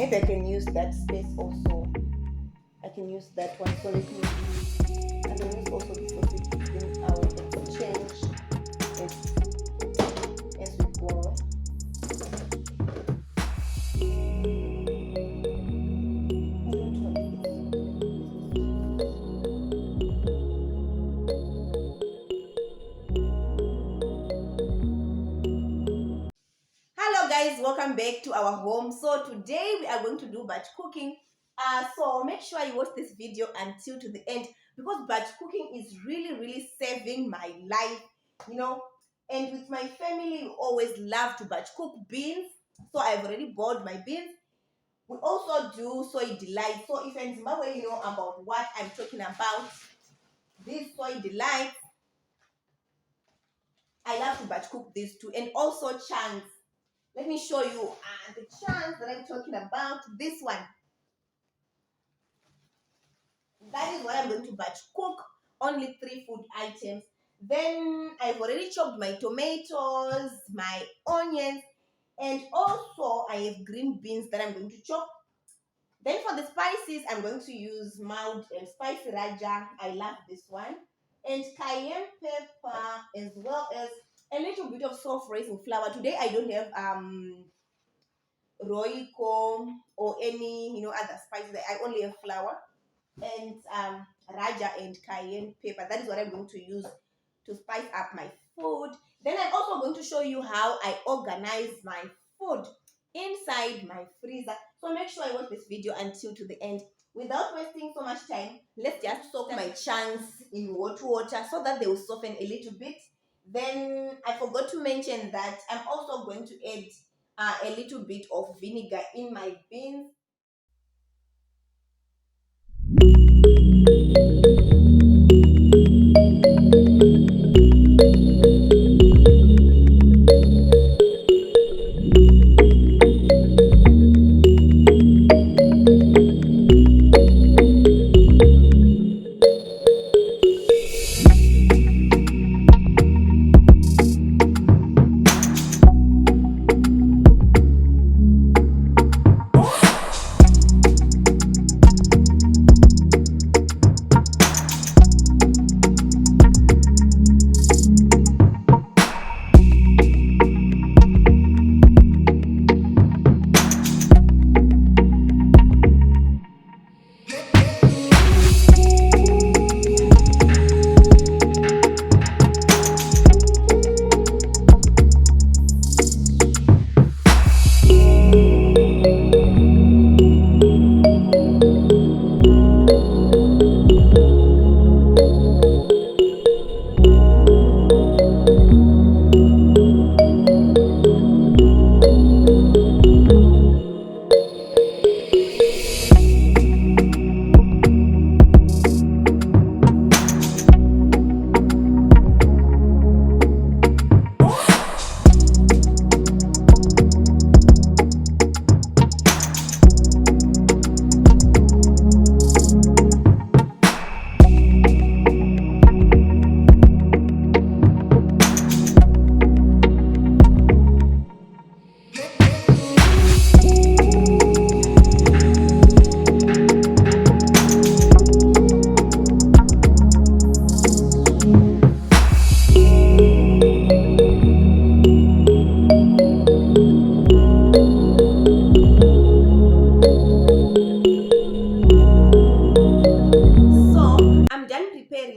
Maybe I can use that space also. I can use that one. So let me. I can use also the sausage between our change as we go. Hello guys, welcome back to our home. So today we are going to do batch cooking. So make sure you watch this video until to the end, because batch cooking is really saving my life, you know. And with my family, we always love to batch cook beans. So I've already bought my beans. We also do soy delight. So if you're in Zimbabwe, you know about what I'm talking about. This soy delight, I love to batch cook these too, and also chunks. Let me show you the chunks that I'm talking about. This one, that is what I'm going to batch cook. Only 3 food items. Then I've already chopped my tomatoes, my onions, and also I have green beans that I'm going to chop. Then for the spices, I'm going to use mild and spicy raja. I love this one. And cayenne pepper, as well as a little bit of soft raising flour. Today I don't have roiko or any other spices. I only have flour and raja and cayenne pepper. That is what I'm going to use to spice up my food. Then I'm also going to show you how I organize my food inside my freezer. So make sure I watch this video until to the end. Without wasting so much time, let's just soak my chunks in hot water so that they will soften a little bit. Then I forgot to mention that I'm also going to add a little bit of vinegar in my beans.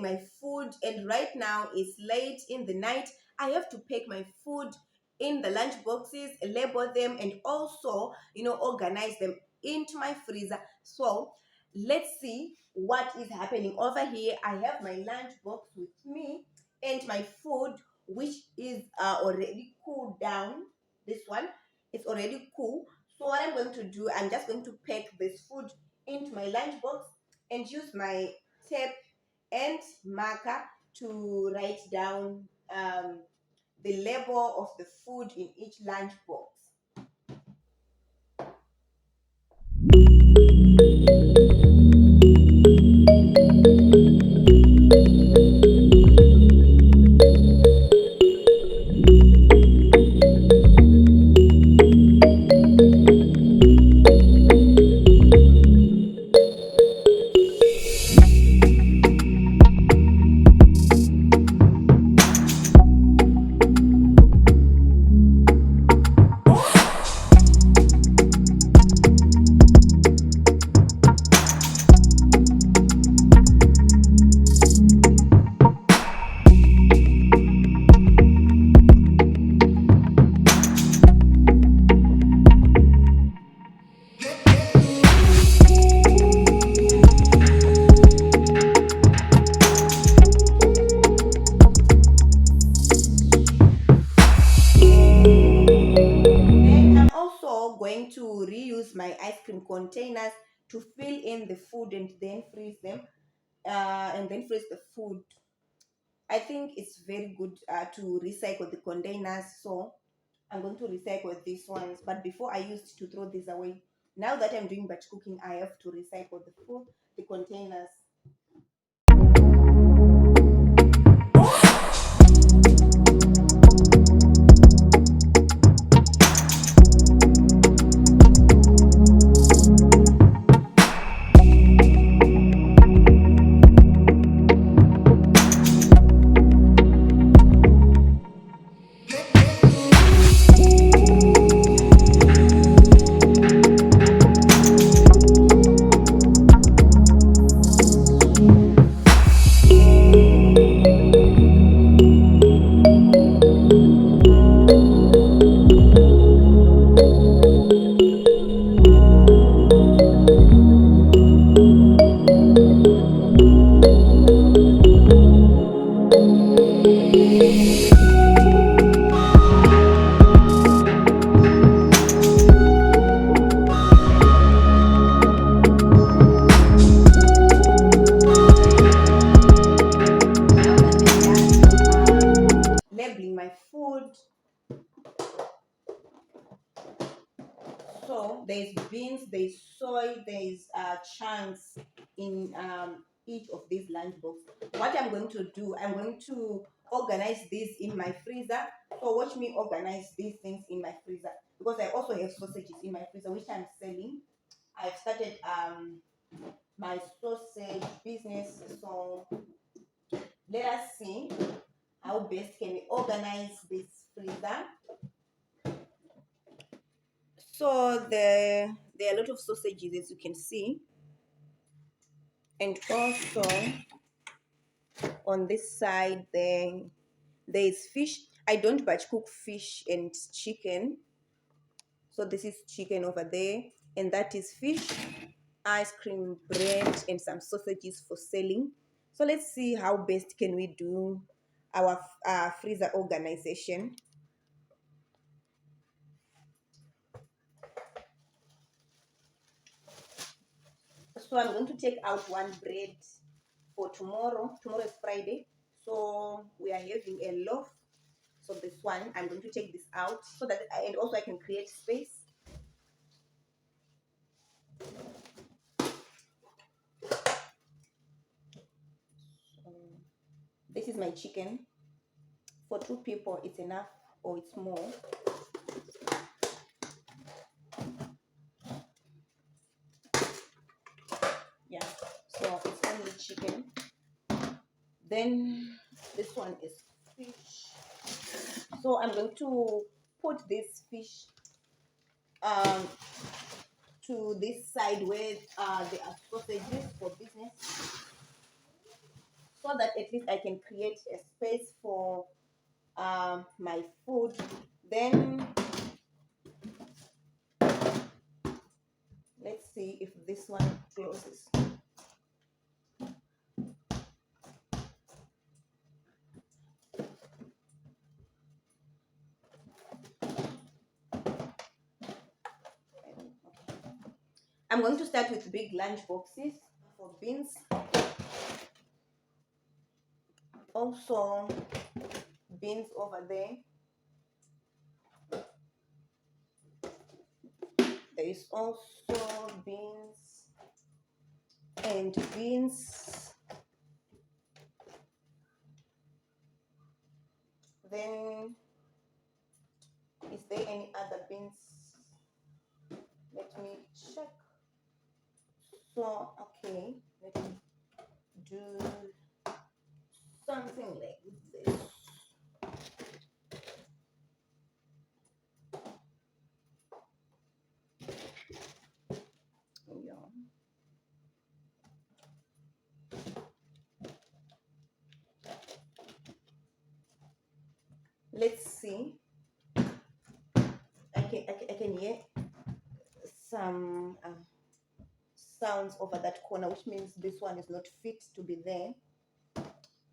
My food, and right now it's late in the night. I have to pack my food in the lunch boxes, label them, and also organize them into my freezer. So let's see what is happening over here. I have my lunch box with me and my food, which is already cooled down. This one is already cool. So what I'm going to do, I'm just going to pack this food into my lunch box and use my tape and marker to write down the label of the food in each lunch box. containers to fill in the food and then freeze them, and then freeze the food. I think it's very good to recycle the containers, so I'm going to recycle these ones. But before, I used to throw these away. Now that I'm doing batch cooking, I have to recycle the food, the containers. Labeling my food. So there's beans, there's soy, there's chunks in each of these lunch boxes. What I'm going to do, I'm going to organize these in my freezer. So watch me organize these things in my freezer, because I also have sausages in my freezer which I'm selling. I've started my sausage business, so let us see how best can we organize this freezer. So there are a lot of sausages, as you can see, and also on this side there is fish. I don't batch cook fish and chicken, so this is chicken over there, and that is fish, ice cream, bread, and some sausages for selling. So let's see how best can we do our freezer organization. So I'm going to take out one bread for tomorrow. Tomorrow is Friday, so we are having a loaf. So this one, I'm going to take this out so that, and also I can create space. So this is my chicken. For 2 people, it's enough or it's more. Yeah, so it's only chicken. Then this one is fish. So I'm going to put this fish um, to this side where there are sausages for business, so that at least I can create a space for my food. Then let's see if this one closes. I'm going to start with big lunch boxes for beans. Also, beans over there. There is also beans and beans. Then, is there any other beans? Let me check. So, okay, let me do something like this. Yeah. Let's see. I can hear some sounds over that corner, which means this one is not fit to be there.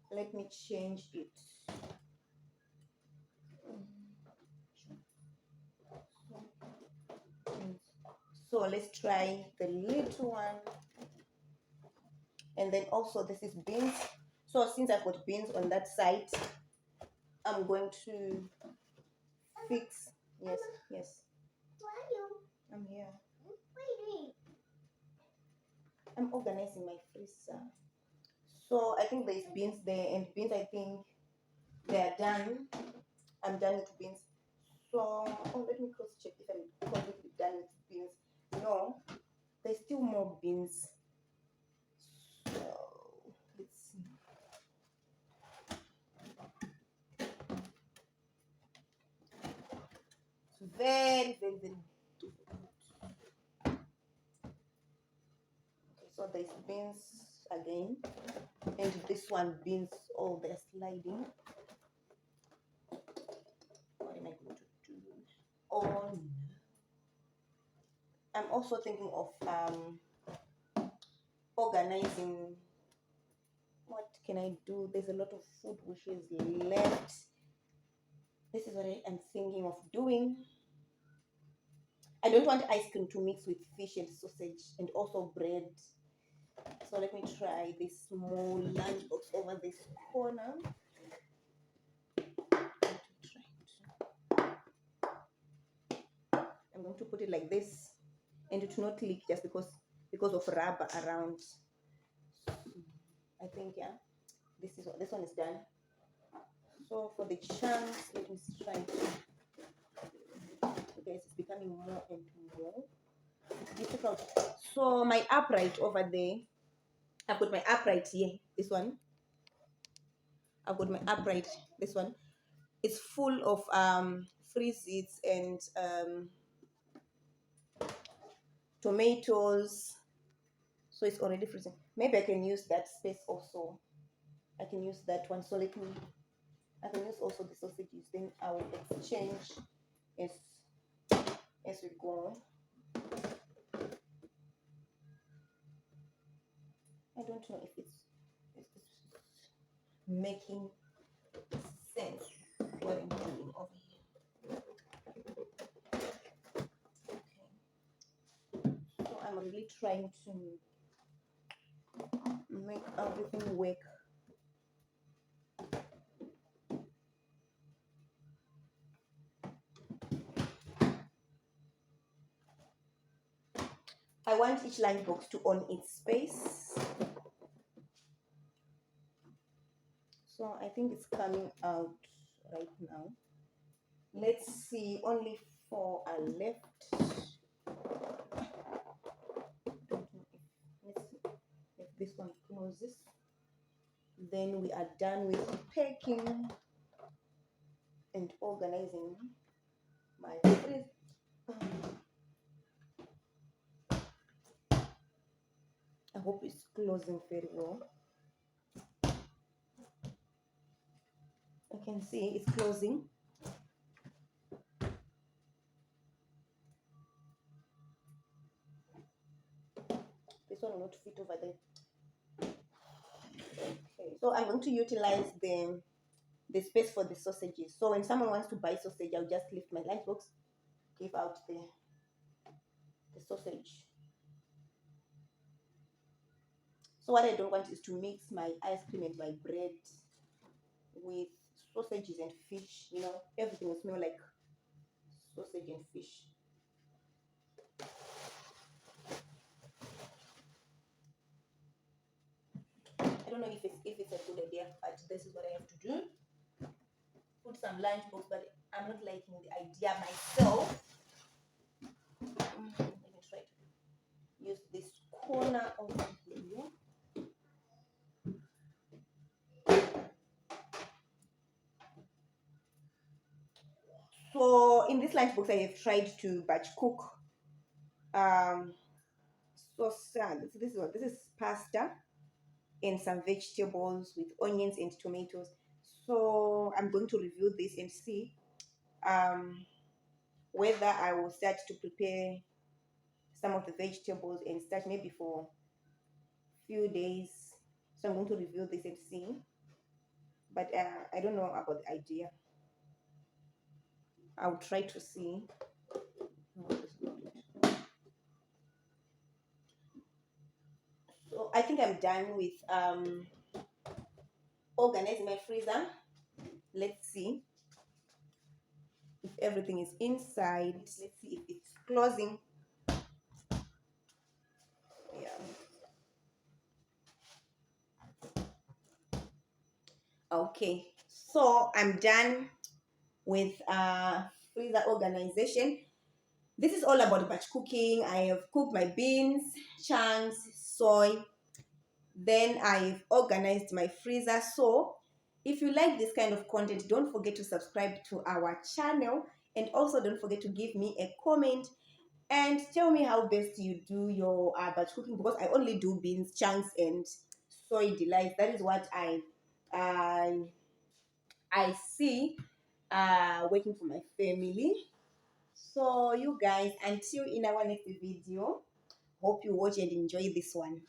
Let me change it. So let's try the little one. And then also this is beans. So since I've got beans on that side, I'm going to fix. Yes, yes. I'm here. I'm organizing my freezer. So I think there's beans there, and beans I think they are done. I'm done with beans. So let me cross check if I'm completely done with beans. No, there's still more beans. So let's see. It's very, very, very difficult. Okay, so there's beans again, and this one beans. Oh, they're sliding. What am I going to do? Oh, no. I'm also thinking of organizing. What can I do? There's a lot of food which is left. This is what I am thinking of doing. I don't want ice cream to mix with fish and sausage and also bread. So let me try this small lunchbox over this corner. I'm going to put it like this, and it will not leak just because of rubber around. I think this one is done. So for the chunks, let me try to. Guys, it's becoming more and more difficult. So my upright over there, I've got my upright here. This one, I've got my upright. This one, it's full of free seeds and tomatoes. So it's already freezing. Maybe I can use that space also. I can use that one. So let me. I can use also the sausages. Then I will exchange as we go. I don't know if it's making sense what I'm doing over here. Okay. So I'm really trying to make everything work. I want each line box to own its space. So I think it's coming out right now. Let's see, only 4 are left. Let's see if this one closes. Then we are done with packing and organizing my fridge. I hope it's closing very well. I can see it's closing. This one will not fit over there. Okay, so I'm going to utilize the space for the sausages. So when someone wants to buy sausage, I'll just lift my lunchbox, give out the sausage. So what I don't want is to mix my ice cream and my bread with sausages and fish. You know, everything will smell like sausage and fish. I don't know if it's a good idea, but this is what I have to do. Put some lunchbox, but I'm not liking the idea myself. Let me try to use this corner over here. So in this lunchbox, I have tried to batch cook sauce. This is pasta and some vegetables with onions and tomatoes. So I'm going to review this and see whether I will start to prepare some of the vegetables and start maybe for a few days. So I'm going to review this and see. But I don't know about the idea. I'll try to see. I think I'm done with organizing my freezer. Let's see if everything is inside. Let's see if it's closing. Yeah. Okay, so I'm done with freezer organization. This is all about batch cooking. I have cooked my beans, chunks, soy. Then I've organized my freezer. So if you like this kind of content, don't forget to subscribe to our channel, and also don't forget to give me a comment and tell me how best you do your batch cooking, because I only do beans, chunks, and soy delights. That is what I I see working for my family. So you guys, until in our next video, hope you watch and enjoy this one.